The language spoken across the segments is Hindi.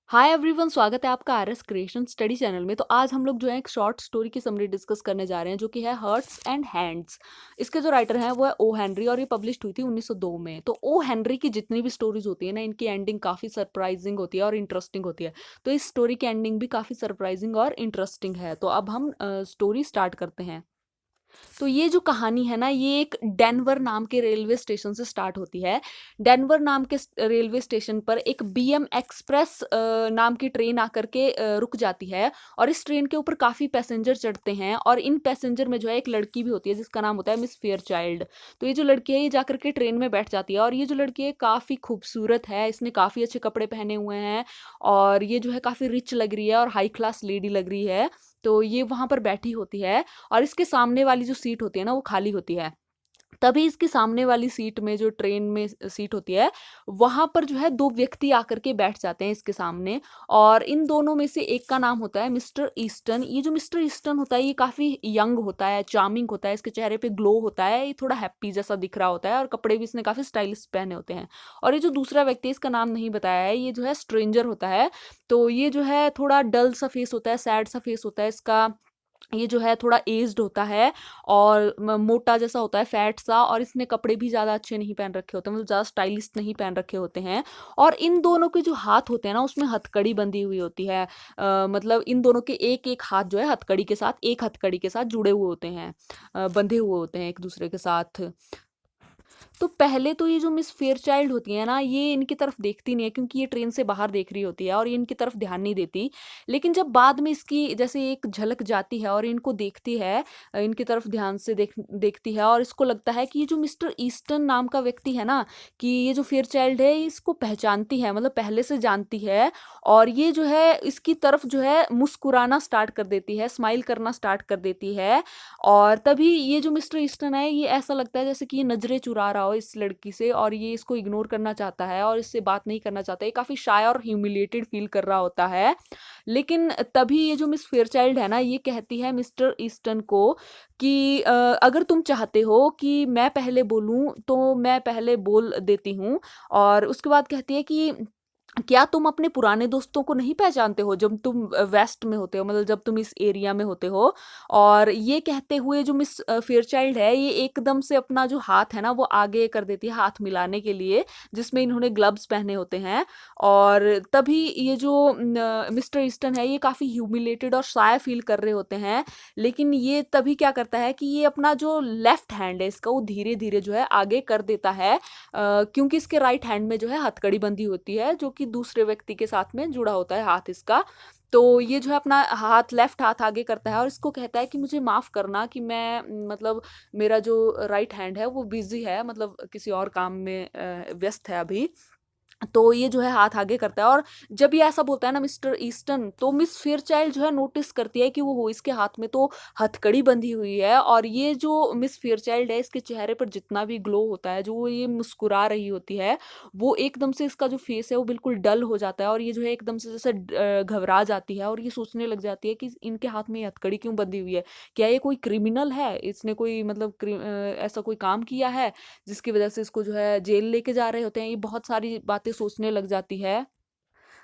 हाय एवरीवन, स्वागत है आपका आरएस क्रिएशन स्टडी चैनल में। तो आज हम लोग जो है एक शॉर्ट स्टोरी की समरी डिस्कस करने जा रहे हैं, जो कि है हर्ट्स एंड हैंड्स। इसके जो राइटर हैं वो है ओ हेनरी और ये पब्लिश हुई थी 1902 में। तो ओ हेनरी की जितनी भी स्टोरीज होती है ना, इनकी एंडिंग काफ़ी सरप्राइजिंग होती है और इंटरेस्टिंग होती है। तो इस स्टोरी की एंडिंग भी काफ़ी सरप्राइजिंग और इंटरेस्टिंग है। तो अब हम स्टोरी स्टार्ट करते हैं। तो ये जो कहानी है ना, ये एक डेनवर नाम के रेलवे स्टेशन से स्टार्ट होती है। डेनवर नाम के रेलवे स्टेशन पर एक बीएम एक्सप्रेस नाम की ट्रेन आकर के रुक जाती है। और इस ट्रेन के ऊपर काफ़ी पैसेंजर चढ़ते हैं और इन पैसेंजर में जो है एक लड़की भी होती है जिसका नाम होता है मिस फेयर चाइल्ड। तो ये जो लड़की है ये जाकर के ट्रेन में बैठ जाती है और ये जो लड़की है काफ़ी खूबसूरत है, इसने काफ़ी अच्छे कपड़े पहने हुए हैं और ये जो है काफ़ी रिच लग रही है और हाई क्लास लेडी लग रही है। तो ये वहाँ पर बैठी होती है और इसके सामने वाली जो सीट होती है ना वो खाली होती है। तभी इसके सामने वाली सीट में, जो ट्रेन में सीट होती है, वहां पर जो है दो व्यक्ति आकर के बैठ जाते हैं इसके सामने। और इन दोनों में से एक का नाम होता है मिस्टर ईस्टन। ये जो मिस्टर ईस्टन होता है ये काफी यंग होता है, चार्मिंग होता है, इसके चेहरे पे ग्लो होता है, ये थोड़ा हैप्पी जैसा दिख रहा होता है और कपड़े भी इसने काफी स्टाइलिश पहने होते हैं। और ये जो दूसरा व्यक्ति है, इसका नाम नहीं बताया है, ये जो है स्ट्रेंजर होता है। तो ये जो है थोड़ा डल सा फेस होता है, सैड सा फेस होता है इसका। ये जो है थोड़ा एज्ड होता है और मोटा जैसा होता है, फैट सा, और इसने कपड़े भी ज़्यादा अच्छे नहीं पहन रखे होते, मतलब ज़्यादा स्टाइलिश नहीं पहन रखे होते हैं। और इन दोनों के जो हाथ होते हैं ना उसमें हथकड़ी बंधी हुई होती है। मतलब इन दोनों के एक एक हाथ जो है हथकड़ी के साथ, एक हथकड़ी के साथ जुड़े हुए होते हैं, बंधे हुए होते हैं एक दूसरे के साथ। तो पहले तो ये जो मिस फेयरचाइल्ड होती है ना, ये इनकी तरफ देखती नहीं है क्योंकि ये ट्रेन से बाहर देख रही होती है और ये इनकी तरफ ध्यान नहीं देती। लेकिन जब बाद में इसकी जैसे एक झलक जाती है और इनको देखती है, इनकी तरफ ध्यान से देखती है और इसको लगता है कि ये जो मिस्टर ईस्टन नाम का व्यक्ति है ना, कि ये जो फेयरचाइल्ड है ये इसको पहचानती है, मतलब पहले से जानती है। और ये जो है इसकी तरफ जो है मुस्कुराना स्टार्ट कर देती है, स्माइल करना स्टार्ट कर देती है। और तभी ये जो मिस्टर ईस्टन है, ये ऐसा लगता है जैसे कि ये नज़रें चुरा रहा हो इस लड़की से और ये इसको इग्नोर करना चाहता है और इससे बात नहीं करना चाहता। ये काफ़ी शाय और ह्यूमिलेटेड फील कर रहा होता है। लेकिन तभी ये जो मिस फेयरचाइल्ड है ना, ये कहती है मिस्टर ईस्टन को कि अगर तुम चाहते हो कि मैं पहले बोलूँ तो मैं पहले बोल देती हूँ। और उसके बाद कहती है कि क्या तुम अपने पुराने दोस्तों को नहीं पहचानते हो जब तुम वेस्ट में होते हो, मतलब जब तुम इस एरिया में होते हो। और ये कहते हुए जो मिस फेयरचाइल्ड है ये एकदम से अपना जो हाथ है ना वो आगे कर देती है हाथ मिलाने के लिए, जिसमें इन्होंने ग्लव्स पहने होते हैं। और तभी ये जो मिस्टर ईस्टन है ये काफ़ी ह्यूमिलेटेड और शाय फील कर रहे होते हैं। लेकिन ये तभी क्या करता है कि ये अपना जो लेफ्ट हैंड है इसका वो धीरे धीरे जो है आगे कर देता है, क्योंकि इसके राइट हैंड में जो है हथकड़ी बंधी होती है जो कि दूसरे व्यक्ति के साथ में जुड़ा होता है हाथ इसका। तो ये जो है अपना हाथ, लेफ्ट हाथ आगे करता है और इसको कहता है कि मुझे माफ़ करना कि मैं मतलब मेरा जो राइट हैंड है वो बिजी है, मतलब किसी और काम में व्यस्त है अभी। तो ये जो है हाथ आगे करता है और जब ये ऐसा बोलता है ना मिस्टर ईस्टन, तो मिस फेयरचाइल्ड जो है नोटिस करती है कि वो इसके हाथ में तो हथकड़ी बंधी हुई है। और ये जो मिस फेयरचाइल्ड है इसके चेहरे पर जितना भी ग्लो होता है, जो वो ये मुस्कुरा रही होती है, वो एकदम से इसका जो फेस है वो बिल्कुल डल हो जाता है और ये जो है एकदम से जैसे घबरा जाती है और ये सोचने लग जाती है कि इनके हाथ में ये हथकड़ी क्यों बंधी हुई है। क्या ये कोई क्रिमिनल है, इसने कोई मतलब ऐसा कोई काम किया है जिसकी वजह से इसको जो है जेल लेके जा रहे होते हैं। ये बहुत सारी बातें सोचने लग जाती है।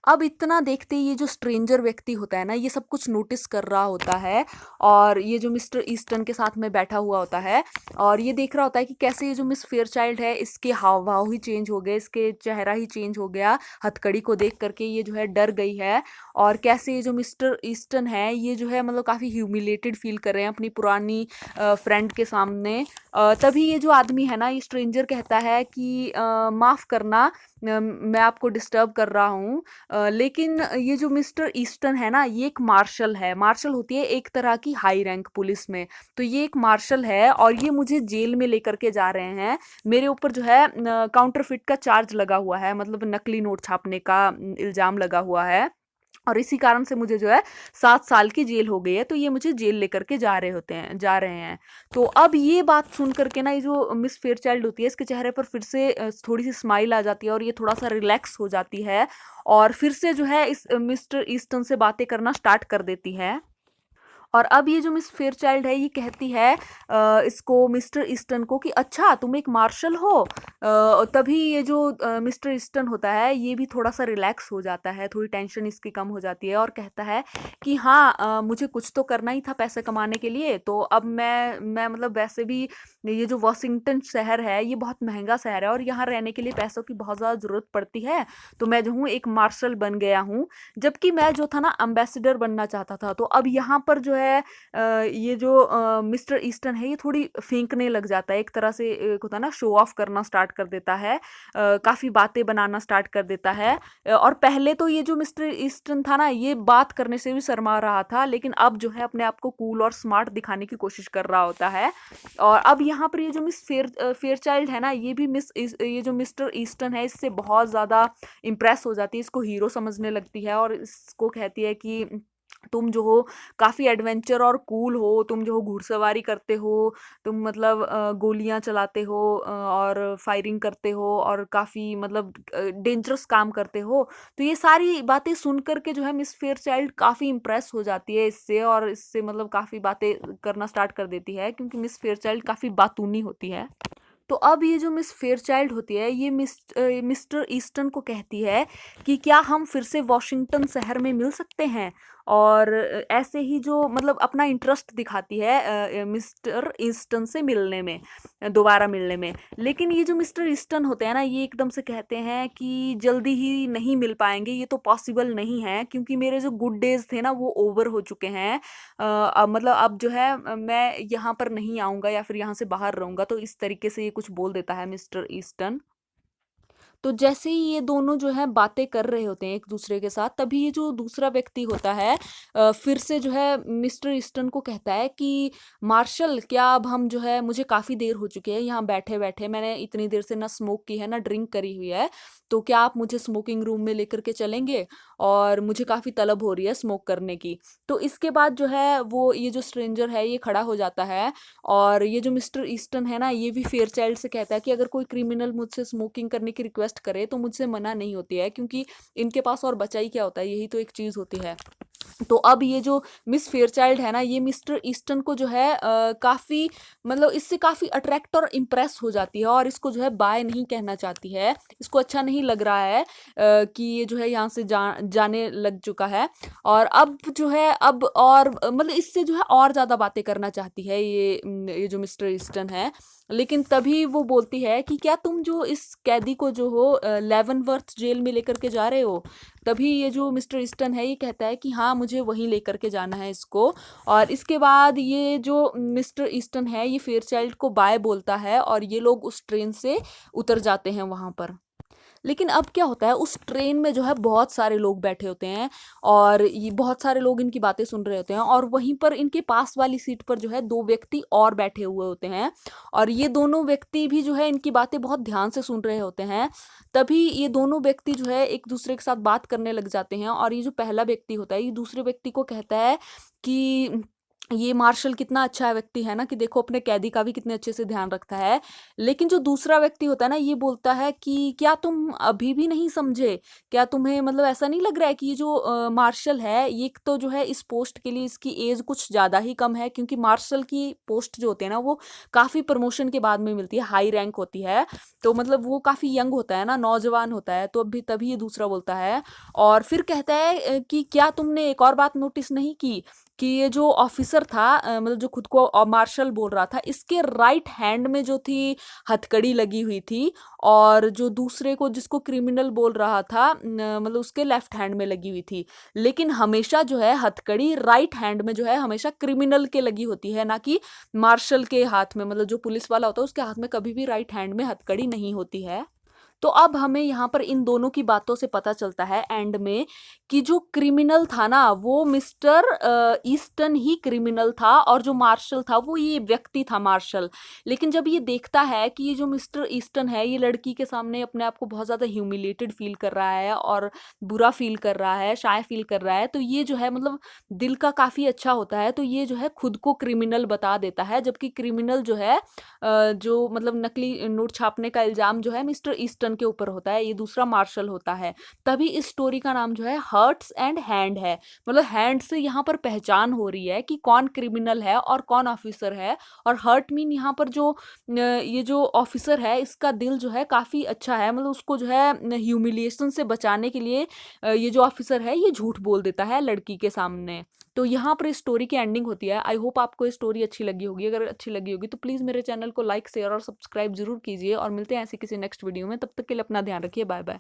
अब इतना देखते ही ये जो स्ट्रेंजर व्यक्ति होता है ना, ये सब कुछ नोटिस कर रहा होता है और ये जो मिस्टर ईस्टन के साथ में बैठा हुआ होता है और ये देख रहा होता है कि कैसे ये जो मिस फेयरचाइल्ड है इसके हाव भाव ही चेंज हो गए, इसके चेहरा ही चेंज हो गया हथकड़ी को देख करके, ये जो है डर गई है। और कैसे ये जो मिस्टर ईस्टन है ये जो है मतलब काफ़ी ह्यूमिलेटेड फील कर रहे हैं अपनी पुरानी फ्रेंड के सामने। तभी ये जो आदमी है ना, ये स्ट्रेंजर कहता है कि माफ़ करना, मैं आपको डिस्टर्ब कर रहा हूँ। लेकिन ये जो मिस्टर ईस्टन है ना, ये एक मार्शल है। मार्शल होती है एक तरह की हाई रैंक पुलिस में। तो ये एक मार्शल है और ये मुझे जेल में लेकर के जा रहे हैं। मेरे ऊपर जो है काउंटरफिट का चार्ज लगा हुआ है, मतलब नकली नोट छापने का इल्ज़ाम लगा हुआ है। और इसी कारण से मुझे जो है 7 साल की जेल हो गई है। तो ये मुझे जेल लेकर के जा रहे हैं। तो अब ये बात सुन करके ना, ये जो मिस फेयरचाइल्ड होती है इसके चेहरे पर फिर से थोड़ी सी स्माइल आ जाती है और ये थोड़ा सा रिलैक्स हो जाती है और फिर से जो है इस मिस्टर ईस्टन से बातें करना स्टार्ट कर देती है। और अब ये जो मिस फेयरचाइल्ड है ये कहती है इसको मिस्टर ईस्टन को कि अच्छा तुम एक मार्शल हो। तभी ये जो मिस्टर ईस्टन होता है ये भी थोड़ा सा रिलैक्स हो जाता है, थोड़ी टेंशन इसकी कम हो जाती है और कहता है कि हाँ मुझे कुछ तो करना ही था पैसे कमाने के लिए, तो अब मैं मतलब वैसे भी ये जो वॉशिंगटन शहर है ये बहुत महंगा शहर है और यहाँ रहने के लिए पैसों की बहुत ज़्यादा ज़रूरत पड़ती है, तो मैं जो हूँ एक मार्शल बन गया हूँ। जबकि मैं जो था ना एम्बेसडर बनना चाहता था। तो अब यहाँ पर जो है ये जो मिस्टर ईस्टन है ये थोड़ी फेंकने लग जाता है, एक तरह से एक होता है ना शो ऑफ करना स्टार्ट कर देता है, काफ़ी बातें बनाना स्टार्ट कर देता है। और पहले तो ये जो मिस्टर ईस्टन था ना ये बात करने से भी शर्मा रहा था, लेकिन अब जो है अपने आप को कूल और स्मार्ट दिखाने की कोशिश कर रहा होता है। और अब यहाँ पर ये जो मिस फेयरचाइल्ड है ना ये भी ये जो मिस्टर ईस्टन है इससे बहुत ज़्यादा इम्प्रेस हो जाती है, इसको हीरो समझने लगती है और इसको कहती है कि तुम जो हो काफ़ी एडवेंचर और कूल हो, तुम जो हो घुड़सवारी करते हो, तुम मतलब गोलियाँ चलाते हो और फायरिंग करते हो और काफ़ी मतलब डेंजरस काम करते हो। तो ये सारी बातें सुन कर के जो है मिस फेयरचाइल्ड काफ़ी इम्प्रेस हो जाती है इससे और इससे मतलब काफ़ी बातें करना स्टार्ट कर देती है, क्योंकि मिस फेयरचाइल्ड काफ़ी बातूनी होती है। तो अब ये जो मिस फेयरचाइल्ड होती है ये मिस्टर ईस्टन को कहती है कि क्या हम फिर से वॉशिंगटन शहर में मिल सकते हैं, और ऐसे ही जो मतलब अपना इंटरेस्ट दिखाती है मिस्टर ईस्टन से मिलने में, दोबारा मिलने में। लेकिन ये जो मिस्टर ईस्टन होते हैं ना ये एकदम से कहते हैं कि जल्दी ही नहीं मिल पाएंगे, ये तो पॉसिबल नहीं है, क्योंकि मेरे जो गुड डेज थे ना वो ओवर हो चुके हैं। अब मतलब अब जो है मैं यहाँ पर नहीं आऊँगा या फिर यहाँ से बाहर रहूँगा, तो इस तरीके से ये कुछ बोल देता है मिस्टर ईस्टन। तो जैसे ही ये दोनों जो है बातें कर रहे होते हैं एक दूसरे के साथ, तभी ये जो दूसरा व्यक्ति होता है फिर से जो है मिस्टर ईस्टन को कहता है कि मार्शल क्या अब हम जो है मुझे काफ़ी देर हो चुकी है यहाँ बैठे बैठे, मैंने इतनी देर से ना स्मोक की है ना ड्रिंक करी हुई है, तो क्या आप मुझे स्मोकिंग रूम में लेकर के चलेंगे, और मुझे काफ़ी तलब हो रही है स्मोक करने की। तो इसके बाद जो है वो ये जो स्ट्रेंजर है ये खड़ा हो जाता है और ये जो मिस्टर ईस्टन है ना ये भी फेयरचाइल्ड से कहता है कि अगर कोई क्रिमिनल मुझसे स्मोकिंग करने की रिक्वेस्ट करे तो मुझसे मना नहीं होती है, क्योंकि इनके पास और बचा ही क्या होता है, यही तो एक चीज़ होती है। तो अब ये जो मिस फेयरचाइल्ड है ना ये मिस्टर ईस्टन को जो है काफ़ी मतलब इससे काफ़ी अट्रैक्ट और इम्प्रेस हो जाती है और इसको जो है बाय नहीं कहना चाहती है, इसको अच्छा नहीं लग रहा है कि ये जो है यहाँ से जाने लग चुका है। और अब जो है अब और मतलब इससे जो है और ज़्यादा बातें करना चाहती है ये जो मिस्टर ईस्टन है। लेकिन तभी वो बोलती है कि क्या तुम जो इस कैदी को जो हो लेवनवर्थ जेल में लेकर के जा रहे हो। तभी ये जो मिस्टर ईस्टन है ये कहता है कि हाँ मुझे वहीं लेकर के जाना है इसको। और इसके बाद ये जो मिस्टर ईस्टन है ये फेयरचाइल्ड को बाय बोलता है और ये लोग उस ट्रेन से उतर जाते हैं वहाँ पर। लेकिन अब क्या होता है उस ट्रेन में जो है बहुत सारे लोग बैठे होते हैं और ये बहुत सारे लोग इनकी बातें सुन रहे होते हैं, और वहीं पर इनके पास वाली सीट पर जो है दो व्यक्ति और बैठे हुए होते हैं और ये दोनों व्यक्ति भी जो है इनकी बातें बहुत ध्यान से सुन रहे होते हैं। तभी ये दोनों व्यक्ति जो है एक दूसरे के साथ बात करने लग जाते हैं और ये जो पहला व्यक्ति होता है ये दूसरे व्यक्ति को कहता है कि ये मार्शल कितना अच्छा व्यक्ति है ना, कि देखो अपने कैदी का भी कितने अच्छे से ध्यान रखता है। लेकिन जो दूसरा व्यक्ति होता है ना ये बोलता है कि क्या तुम अभी भी नहीं समझे, क्या तुम्हें मतलब ऐसा नहीं लग रहा है कि ये जो मार्शल है ये एक तो जो है इस पोस्ट के लिए इसकी एज कुछ ज़्यादा ही कम है, क्योंकि मार्शल की पोस्ट जो होती है ना वो काफ़ी प्रमोशन के बाद में मिलती है, हाई रैंक होती है, तो मतलब वो काफ़ी यंग होता है ना, नौजवान होता है। तो अभी तभी ये दूसरा बोलता है और फिर कहता है कि क्या तुमने एक और बात नोटिस नहीं की कि ये जो ऑफिसर था मतलब जो खुद को मार्शल बोल रहा था इसके राइट हैंड में जो थी हथकड़ी लगी हुई थी, और जो दूसरे को जिसको क्रिमिनल बोल रहा था मतलब उसके लेफ्ट हैंड में लगी हुई थी। लेकिन हमेशा जो है हथकड़ी राइट हैंड में जो है हमेशा क्रिमिनल के लगी होती है, ना कि मार्शल के हाथ में, मतलब जो पुलिस वाला होता है उसके हाथ में कभी भी राइट हैंड में हथकड़ी नहीं होती है। तो अब हमें यहाँ पर इन दोनों की बातों से पता चलता है एंड में कि जो क्रिमिनल था ना वो मिस्टर ईस्टन ही क्रिमिनल था और जो मार्शल था वो ये व्यक्ति था मार्शल। लेकिन जब ये देखता है कि ये जो मिस्टर ईस्टन है ये लड़की के सामने अपने आप को बहुत ज़्यादा ह्यूमिलेटेड फील कर रहा है और बुरा फील कर रहा है, शाय फील कर रहा है, तो ये जो है मतलब दिल का काफ़ी अच्छा होता है, तो ये जो है खुद को क्रिमिनल बता देता है। जबकि क्रिमिनल जो है जो मतलब नकली नोट छापने का इल्ज़ाम जो है मिस्टर ईस्टन पर्सन के ऊपर होता है, ये दूसरा मार्शल होता है। तभी इस स्टोरी का नाम जो है हर्ट्स एंड हैंड है। मतलब हैंड से यहाँ पर पहचान हो रही है कि कौन क्रिमिनल है और कौन ऑफिसर है। और हर्ट मीन यहाँ पर जो ये जो ऑफिसर है इसका दिल जो है काफ़ी अच्छा है, मतलब उसको जो है ह्यूमिलिएशन से बचाने के लिए ये जो ऑफिसर है ये झूठ बोल देता है लड़की के सामने। तो यहाँ पर इस स्टोरी की एंडिंग होती है। आई होप आपको ये स्टोरी अच्छी लगी होगी। अगर अच्छी लगी होगी तो प्लीज़ मेरे चैनल को लाइक शेयर और सब्सक्राइब जरूर कीजिए, और मिलते हैं ऐसे किसी नेक्स्ट वीडियो में। तब तक के लिए अपना ध्यान रखिए। Bye bye.